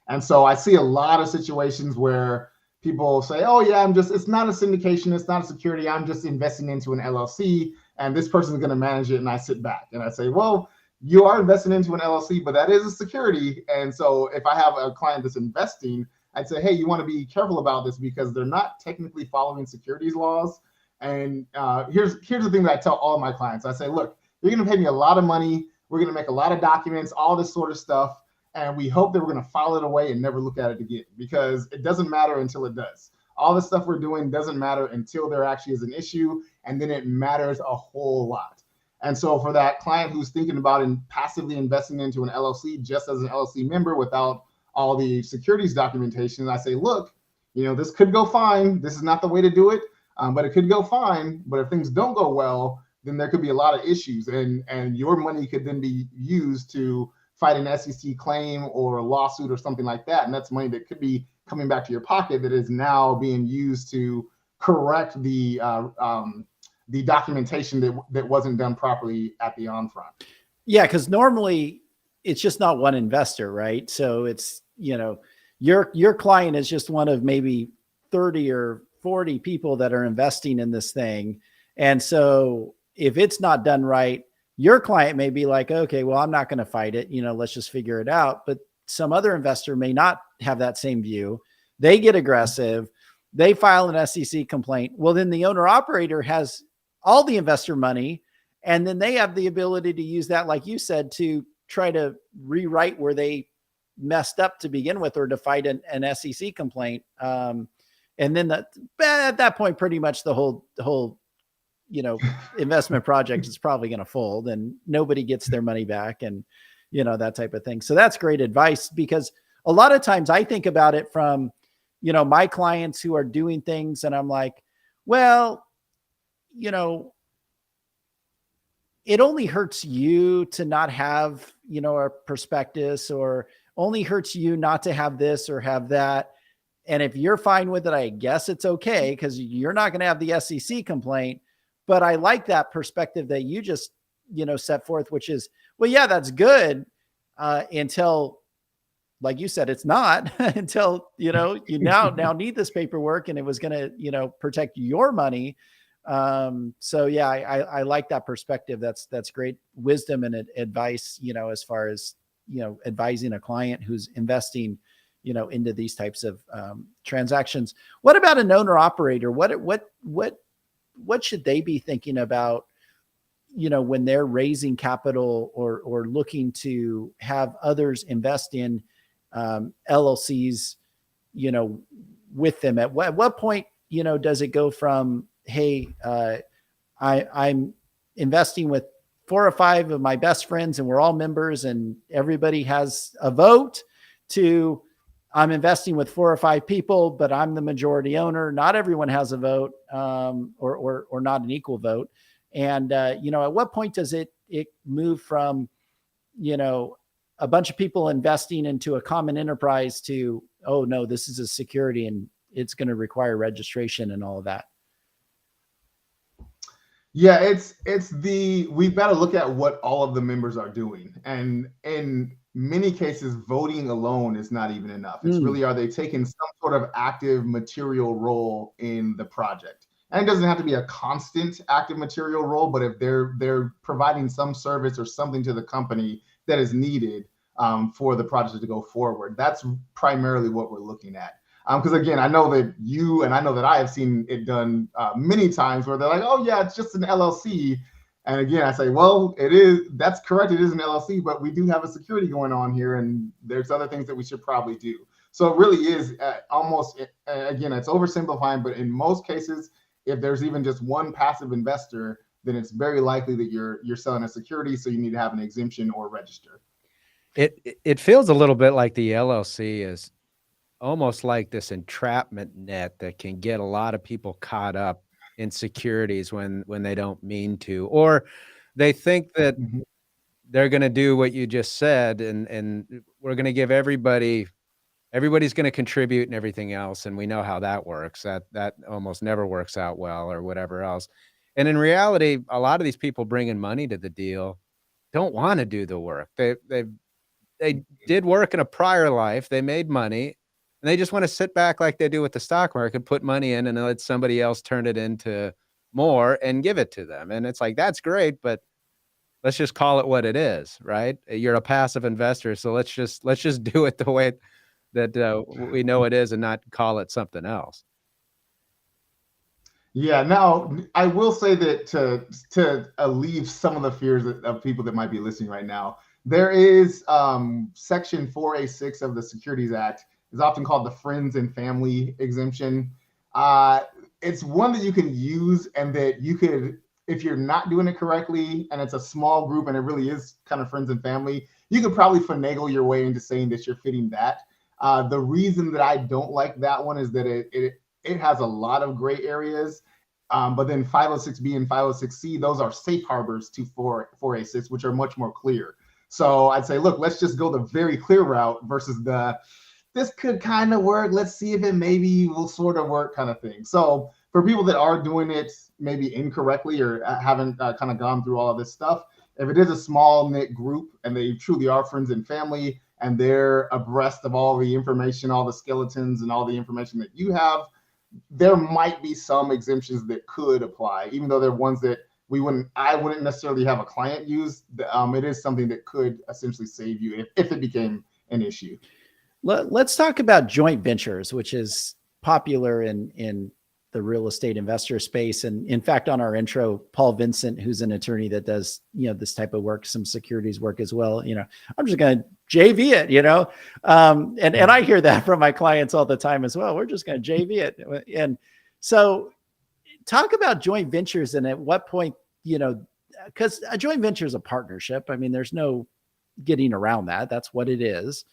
And so I see a lot of situations where people say, oh yeah, it's not a syndication, it's not a security, I'm just investing into an LLC and this person's going to manage it. And I sit back and I say, well, you are investing into an LLC, but that is a security. And so if I have a client that's investing, I'd say, hey, you want to be careful about this because they're not technically following securities laws. And here's the thing that I tell all of my clients. I say, look, you're going to pay me a lot of money. We're going to make a lot of documents, all this sort of stuff. And we hope that we're going to file it away and never look at it again, because it doesn't matter until it does. All the stuff we're doing doesn't matter until there actually is an issue. And then it matters a whole lot. And so for that client who's thinking about passively investing into an LLC just as an LLC member without all the securities documentation, I say, look, this could go fine. This is not the way to do it, but it could go fine. But if things don't go well, then there could be a lot of issues, and your money could then be used to fight an SEC claim or a lawsuit or something like that. And that's money that could be coming back to your pocket that is now being used to correct the documentation that wasn't done properly at the on-front. Yeah, because normally it's just not one investor, right? So it's, your client is just one of maybe 30 or 40 people that are investing in this thing. And so if it's not done right, your client may be like, okay, well, I'm not going to fight it. Let's just figure it out. But some other investor may not have that same view. They get aggressive. They file an SEC complaint. Well, then the owner operator has all the investor money. And then they have the ability to use that, like you said, to try to rewrite where they messed up to begin with, or to fight an SEC complaint. And then at that point, pretty much the whole investment project is probably going to fold and nobody gets their money back and, that type of thing. So that's great advice, because a lot of times I think about it from, my clients who are doing things and I'm like, well, it only hurts you to not have, a prospectus, or only hurts you not to have this or have that. And if you're fine with it, I guess it's okay, because you're not going to have the SEC complaint. But I like that perspective that you just, set forth, which is, well, yeah, that's good until, like you said, it's not until, you now need this paperwork and it was going to, protect your money. So yeah, I like that perspective. That's great wisdom and advice, as far as, advising a client who's investing, into these types of transactions. What about an owner operator? What should they be thinking about, when they're raising capital or looking to have others invest in LLCs, with them? At what point, does it go from, hey, I'm investing with 4 or 5 of my best friends and we're all members and everybody has a vote, to I'm investing with 4 or 5 people, but I'm the majority owner. Not everyone has a vote, or not an equal vote. And, at what point does it move from, a bunch of people investing into a common enterprise to, oh no, this is a security and it's going to require registration and all of that? Yeah, we've got to look at what all of the members are doing. And in many cases, voting alone is not even enough. It's really, are they taking some sort of active material role in the project? And it doesn't have to be a constant active material role, but if they're providing some service or something to the company that is needed for the project to go forward, that's primarily what we're looking at. Because again, I know that you and I know that I have seen it done many times where they're like, oh yeah, it's just an LLC. And again, I say, well, that's correct. It is an LLC, but we do have a security going on here and there's other things that we should probably do. So it really is almost, again, it's oversimplifying, but in most cases, if there's even just one passive investor, then it's very likely that you're selling a security. So you need to have an exemption or register. It feels a little bit like the LLC is almost like this entrapment net that can get a lot of people caught up in securities when they don't mean to, or they think that they're going to do what you just said, and we're going to give everybody's going to contribute and everything else, and we know how that works. That almost never works out well, or whatever else. And in reality, a lot of these people bringing money to the deal don't want to do the work. They did work in a prior life, they made money, and they just want to sit back like they do with the stock market, put money in and let somebody else turn it into more and give it to them. And it's like, that's great, but let's just call it what it is, right? You're a passive investor, so let's just do it the way that we know it is and not call it something else. Yeah. Now, I will say that to alleviate some of the fears of people that might be listening right now, there is Section 4A6 of the Securities Act. Is often called the friends and family exemption. It's one that you can use, and that you could, if you're not doing it correctly, and it's a small group and it really is kind of friends and family, you could probably finagle your way into saying that you're fitting that. The reason that I don't like that one is that it has a lot of gray areas. But then 506B and 506C, those are safe harbors to 4A6, which are much more clear. So I'd say, look, let's just go the very clear route versus this could kind of work. Let's see if it maybe will sort of work kind of thing. So for people that are doing it maybe incorrectly or haven't kind of gone through all of this stuff, if it is a small knit group and they truly are friends and family and they're abreast of all the information, all the skeletons and all the information that you have, there might be some exemptions that could apply, even though they're ones that I wouldn't necessarily have a client use. It is something that could essentially save you if it became an issue. Let's talk about joint ventures, which is popular in the real estate investor space. And in fact, on our intro, Paul Vincent, who's an attorney that does, this type of work, some securities work as well, I'm just going to JV it, and I hear that from my clients all the time as well. We're just going to JV it. And so talk about joint ventures, and at what point, because a joint venture is a partnership. I mean, there's no getting around that. That's what it is.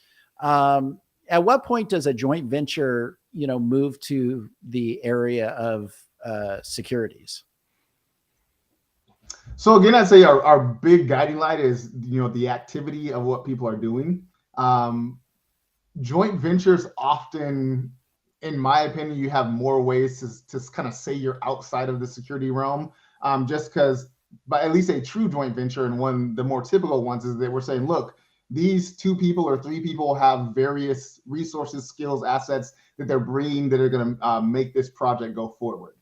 At what point does a joint venture, move to the area of securities? So again, I'd say our big guiding light is, the activity of what people are doing. Joint ventures often, in my opinion, you have more ways to kind of say you're outside of the security realm, just because, but at least a true joint venture, and the more typical ones is that we're saying, look, these 2 people or 3 people have various resources, skills, assets that they're bringing that are going to make this project go forward.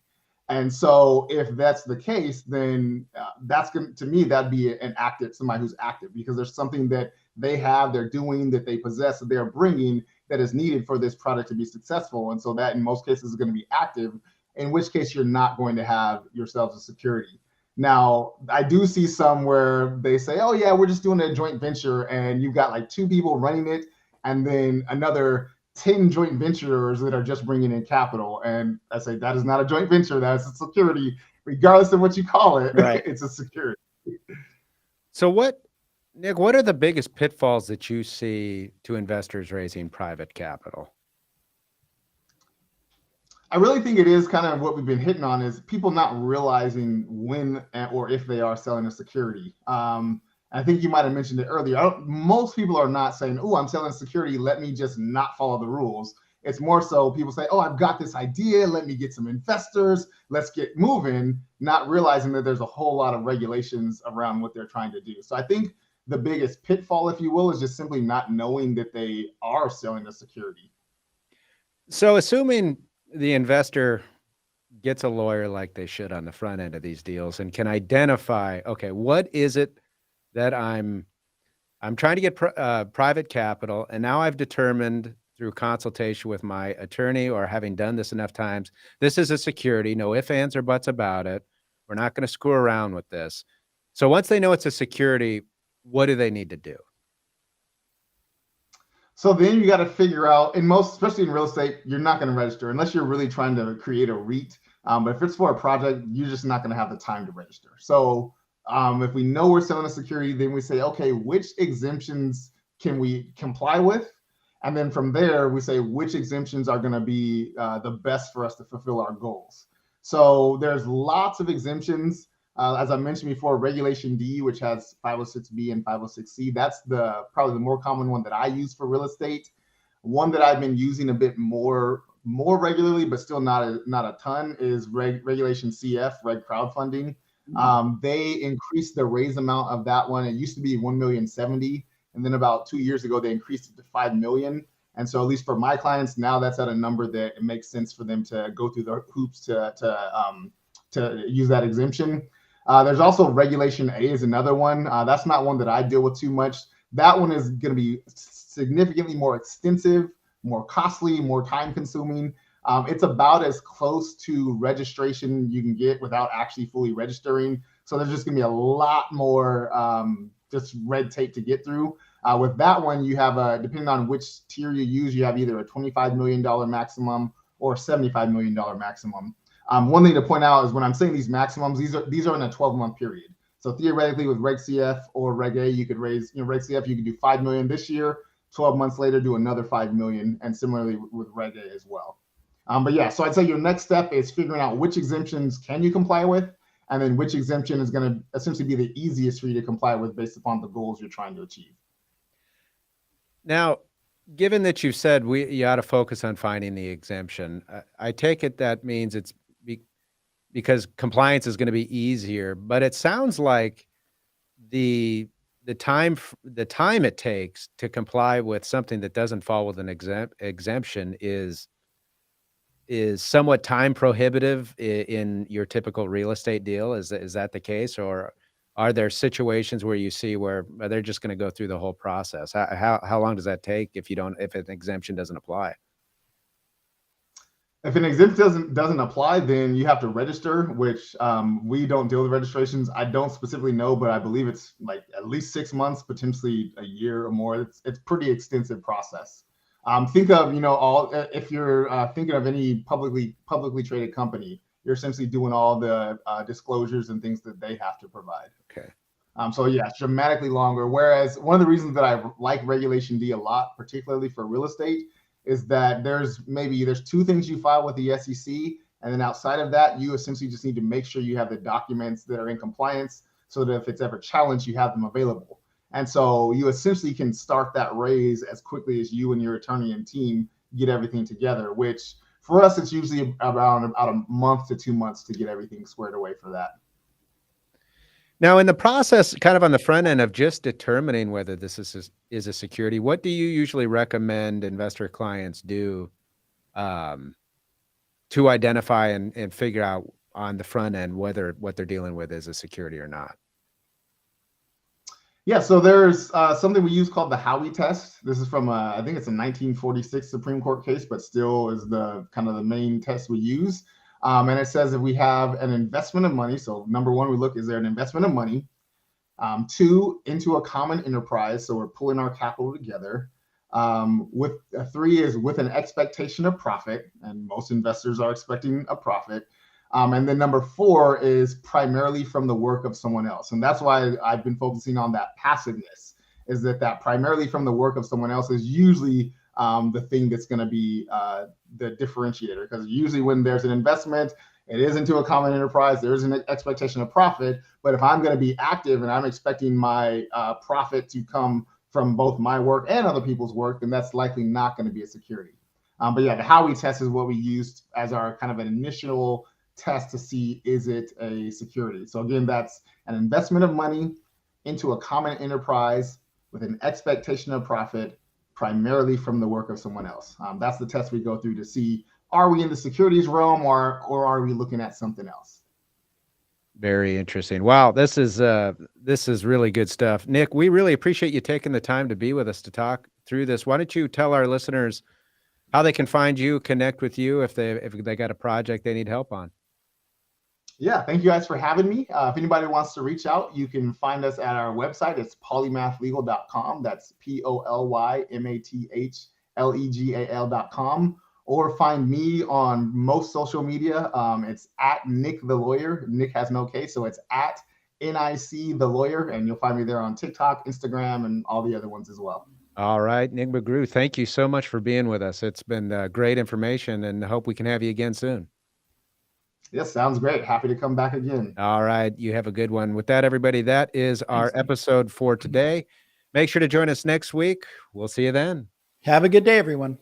And so if that's the case, then that's going to me, that'd be an active, somebody who's active, because there's something that they have, they're doing, that they possess, that they're bringing, that is needed for this product to be successful. And so that in most cases is going to be active, in which case you're not going to have yourselves a security. Now, I do see some where they say, oh yeah, we're just doing a joint venture, and you've got like 2 people running it, and then another 10 joint ventures that are just bringing in capital. And I say, that is not a joint venture, that's a security, regardless of what you call it. Right. It's a security. So Nick, what are the biggest pitfalls that you see to investors raising private capital? I really think it is kind of what we've been hitting on, is people not realizing when or if they are selling a security. I think you might have mentioned it earlier. Most people are not saying, oh, I'm selling security, let me just not follow the rules. It's more so people say, oh, I've got this idea, let me get some investors, let's get moving, not realizing that there's a whole lot of regulations around what they're trying to do. So I think the biggest pitfall, if you will, is just simply not knowing that they are selling a security. So assuming the investor gets a lawyer like they should on the front end of these deals and can identify, okay, what is it that I'm trying to get private capital, and now I've determined through consultation with my attorney or having done this enough times, this is a security, no ifs, ands, or buts about it. We're not going to screw around with this. So once they know it's a security, what do they need to do? So then you got to figure out, and most, especially in real estate, you're not going to register unless you're really trying to create a REIT. But if it's for a project, you're just not going to have the time to register. So if we know we're selling a security, then we say, okay, which exemptions can we comply with? And then from there, we say which exemptions are going to be the best for us to fulfill our goals. So there's lots of exemptions. As I mentioned before, Regulation D, which has 506B and 506C, that's probably the more common one that I use for real estate. One that I've been using a bit more regularly, but still not a ton, is Regulation CF, Reg Crowdfunding. They increased the raise amount of that one. It used to be $1,070,000, and then about 2 years ago they increased it to $5 million. And so at least for my clients now, that's at a number that it makes sense for them to go through the hoops to use that exemption. There's also Regulation A is another one. That's not one that I deal with too much. That one is going to be significantly more extensive, more costly, more time consuming. It's about as close to registration you can get without actually fully registering. So there's just going to be a lot more just red tape to get through. With that one, you have depending on which tier you use, you have either a $25 million maximum or $75 million maximum. One thing to point out is when I'm saying these maximums, these are in a 12-month period. So theoretically, with Reg CF or Reg A, you could raise, Reg CF, you could do $5 million this year, 12 months later, do another $5 million, and similarly with Reg A as well. But yeah, so I'd say your next step is figuring out which exemptions can you comply with, and then which exemption is going to essentially be the easiest for you to comply with based upon the goals you're trying to achieve. Now, given that you've said you ought to focus on finding the exemption, I take it that means it's because compliance is going to be easier, but it sounds like the time it takes to comply with something that doesn't fall with an exemption is somewhat time prohibitive in your typical real estate deal. Is that the case, or are there situations where you see where they're just going to go through the whole process? How long does that take if an exemption doesn't apply? If an exemption doesn't apply, then you have to register, which we don't deal with registrations. I don't specifically know, but I believe it's like at least 6 months, potentially a year or more. It's pretty extensive process. Think of, if you're thinking of any publicly traded company, you're essentially doing all the disclosures and things that they have to provide. Okay. So yeah, it's dramatically longer. Whereas one of the reasons that I like Regulation D a lot, particularly for real estate, is that there's 2 things you file with the SEC, and then outside of that, you essentially just need to make sure you have the documents that are in compliance, so that if it's ever challenged, you have them available. And so you essentially can start that raise as quickly as you and your attorney and team get everything together, which for us, it's usually around about a month to 2 months to get everything squared away for that. Now, in the process, kind of on the front end of just determining whether this is a security, what do you usually recommend investor clients do to identify and figure out, on the front end, whether what they're dealing with is a security or not? Yeah, so there's something we use called the Howey test. This is from I think it's a 1946 Supreme Court case, but still is the kind of the main test we use. And it says if we have an investment of money, so number one, we look, is there an investment of money? Two, into a common enterprise, so we're pulling our capital together. With three is with an expectation of profit, and most investors are expecting a profit. And then number four is primarily from the work of someone else. And that's why I've been focusing on that passiveness, is that primarily from the work of someone else is usually the thing that's going to be the differentiator. Because usually when there's an investment, it is into a common enterprise, there is an expectation of profit. But if I'm going to be active and I'm expecting my profit to come from both my work and other people's work, then that's likely not going to be a security. But yeah, the Howey test is what we used as our kind of an initial test to see, is it a security? So again, that's an investment of money into a common enterprise with an expectation of profit, primarily from the work of someone else. That's the test we go through to see, are we in the securities realm or are we looking at something else? Very interesting. Wow, this is really good stuff. Nic, we really appreciate you taking the time to be with us to talk through this. Why don't you tell our listeners how they can find you, connect with you if they got a project they need help on? Yeah, thank you guys for having me. If anybody wants to reach out, you can find us at our website. It's polymathlegal.com. That's POLYMATHLEGAL.com. Or find me on most social media. It's at Nic the Lawyer. Nic has no K, so it's at NIC the Lawyer, and you'll find me there on TikTok, Instagram, and all the other ones as well. All right, Nic McGrue, thank you so much for being with us. It's been great information, and I hope we can have you again soon. Yes, sounds great. Happy to come back again. All right, you have a good one. With that, everybody, that is our episode for today. Make sure to join us next week. We'll see you then. Have a good day, everyone.